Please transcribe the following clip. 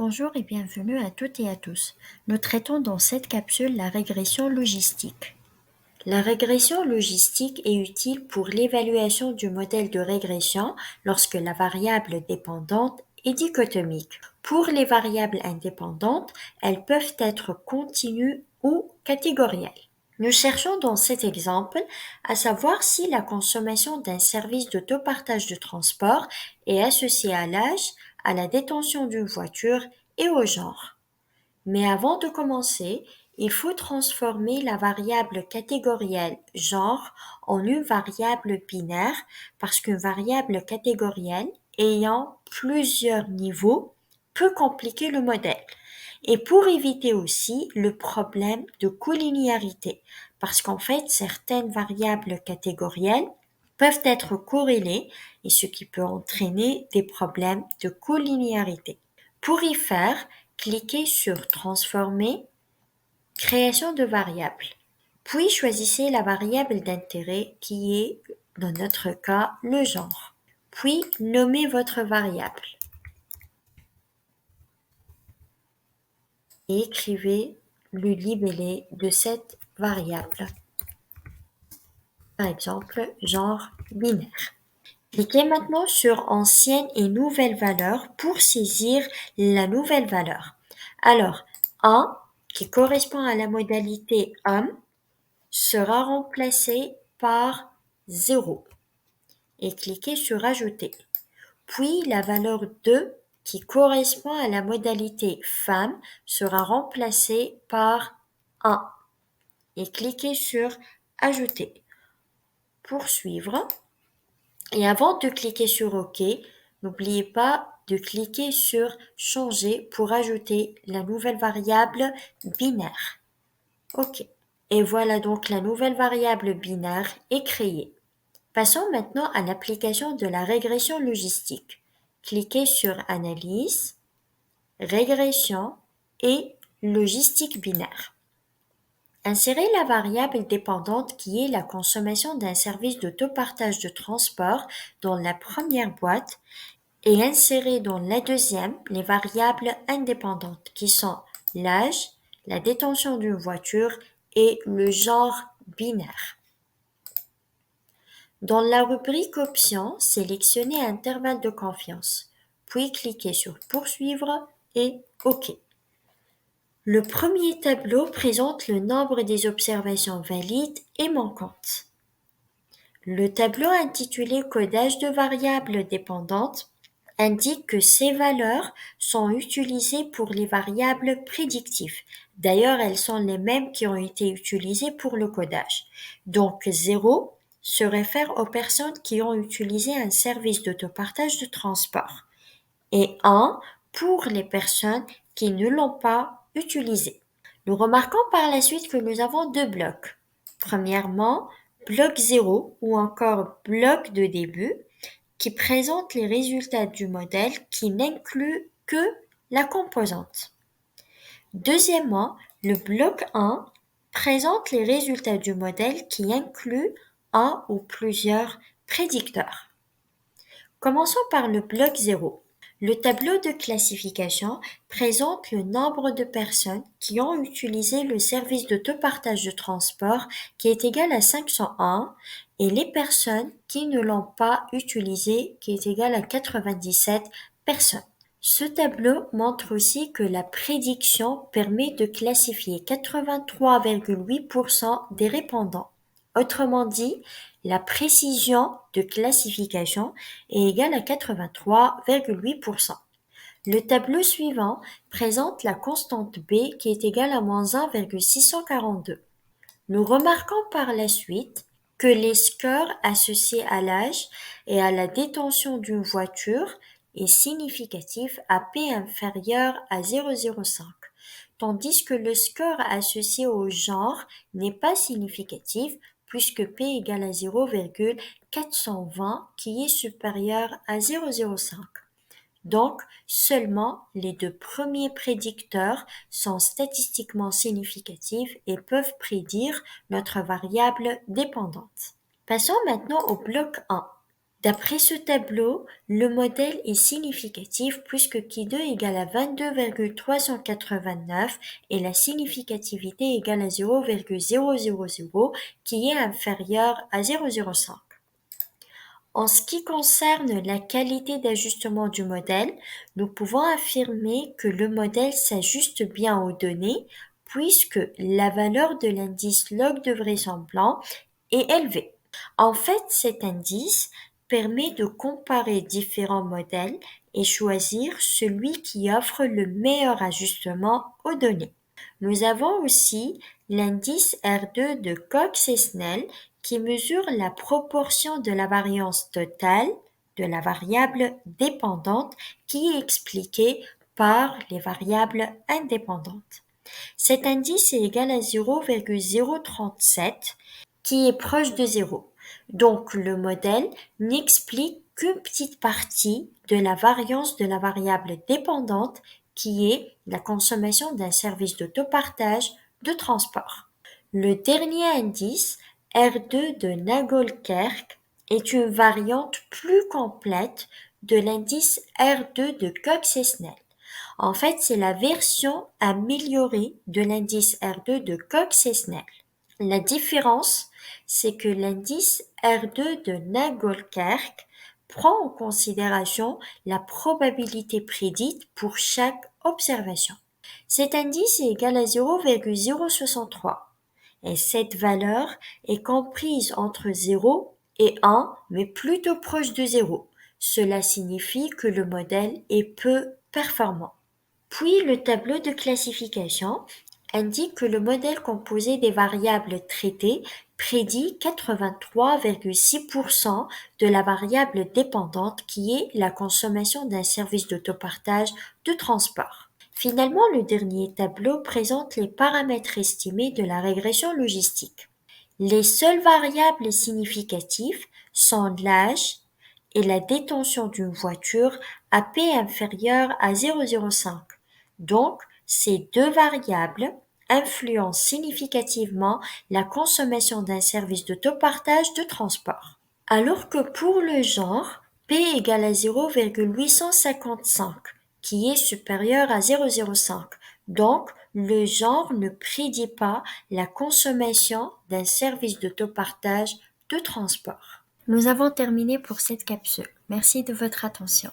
Bonjour et bienvenue à toutes et à tous. Nous traitons dans cette capsule la régression logistique. La régression logistique est utile pour l'évaluation du modèle de régression lorsque la variable dépendante est dichotomique. Pour les variables indépendantes, elles peuvent être continues ou catégorielles. Nous cherchons dans cet exemple à savoir si la consommation d'un service d'autopartage de transport est associée à l'âge, à la détention d'une voiture et au genre. Mais avant de commencer, il faut transformer la variable catégorielle genre en une variable binaire parce qu'une variable catégorielle ayant plusieurs niveaux peut compliquer le modèle. Et pour éviter aussi le problème de collinéarité, parce qu'en fait, certaines variables catégorielles peuvent être corrélées et ce qui peut entraîner des problèmes de collinéarité. Pour y faire, cliquez sur Transformer, Création de variable. Puis choisissez la variable d'intérêt qui est, dans notre cas, le genre. Puis nommez votre variable. Et écrivez le libellé de cette variable. Par exemple, genre binaire. Cliquez maintenant sur Ancienne et nouvelle valeur pour saisir la nouvelle valeur. Alors, 1, qui correspond à la modalité homme, sera remplacé par 0 et cliquez sur Ajouter. Puis la valeur 2, qui correspond à la modalité femme, sera remplacée par 1 et cliquez sur Ajouter. Poursuivre. Et avant de cliquer sur OK, n'oubliez pas de cliquer sur Changer pour ajouter la nouvelle variable binaire. OK. Et voilà donc la nouvelle variable binaire est créée. Passons maintenant à l'application de la régression logistique. Cliquez sur Analyse, Régression et Logistique binaire. Insérez la variable dépendante qui est la consommation d'un service d'autopartage de transport dans la première boîte et insérez dans la deuxième les variables indépendantes qui sont l'âge, la détention d'une voiture et le genre binaire. Dans la rubrique Options, sélectionnez Intervalle de confiance, puis cliquez sur Poursuivre et OK. Le premier tableau présente le nombre des observations valides et manquantes. Le tableau intitulé Codage de variables dépendantes indique que ces valeurs sont utilisées pour les variables prédictives. D'ailleurs, elles sont les mêmes qui ont été utilisées pour le codage. Donc 0 se réfère aux personnes qui ont utilisé un service d'autopartage de transport et 1 pour les personnes qui ne l'ont pas utilisé. Nous remarquons par la suite que nous avons deux blocs. Premièrement, bloc 0 ou encore bloc de début qui présente les résultats du modèle qui n'inclut que la composante. Deuxièmement, le bloc 1 présente les résultats du modèle qui inclut un ou plusieurs prédicteurs. Commençons par le bloc 0. Le tableau de classification présente le nombre de personnes qui ont utilisé le service d'autopartage de transport qui est égal à 501 et les personnes qui ne l'ont pas utilisé qui est égal à 97 personnes. Ce tableau montre aussi que la prédiction permet de classifier 83,8% des répondants. Autrement dit, la précision de classification est égale à 83,8%. Le tableau suivant présente la constante B qui est égale à moins 1,642. Nous remarquons par la suite que les scores associés à l'âge et à la détention d'une voiture est significatif à P inférieur à 0,05, tandis que le score associé au genre n'est pas significatif puisque P égale à 0,420 qui est supérieur à 0,05. Donc, seulement les deux premiers prédicteurs sont statistiquement significatifs et peuvent prédire notre variable dépendante. Passons maintenant au bloc 1. D'après ce tableau, le modèle est significatif puisque Q2 égale à 22,389 et la significativité égale à 0,000 qui est inférieur à 0,05. En ce qui concerne la qualité d'ajustement du modèle, nous pouvons affirmer que le modèle s'ajuste bien aux données puisque la valeur de l'indice log de vraisemblance est élevée. En fait, cet indice permet de comparer différents modèles et choisir celui qui offre le meilleur ajustement aux données. Nous avons aussi l'indice R2 de Cox et Snell qui mesure la proportion de la variance totale de la variable dépendante qui est expliquée par les variables indépendantes. Cet indice est égal à 0,037 qui est proche de 0. Donc le modèle n'explique qu'une petite partie de la variance de la variable dépendante qui est la consommation d'un service d'autopartage de transport. Le dernier indice, R2 de Nagold-Kerck, est une variante plus complète de l'indice R2 de Cox et Snell. En fait, c'est la version améliorée de l'indice R2 de Cox et Snell. La différence, c'est que l'indice R2 de Nagold-Kerck prend en considération la probabilité prédite pour chaque observation. Cet indice est égal à 0,063 et cette valeur est comprise entre 0 et 1 mais plutôt proche de 0. Cela signifie que le modèle est peu performant. Puis le tableau de classification indique que le modèle composé des variables traitées prédit 83,6% de la variable dépendante qui est la consommation d'un service d'autopartage de transport. Finalement, le dernier tableau présente les paramètres estimés de la régression logistique. Les seules variables significatives sont l'âge et la détention d'une voiture à P inférieur à 0,05. Donc, ces deux variables influencent significativement la consommation d'un service d'autopartage de transport. Alors que pour le genre, P égale à 0,855, qui est supérieur à 0,05. Donc, le genre ne prédit pas la consommation d'un service d'autopartage de transport. Nous avons terminé pour cette capsule. Merci de votre attention.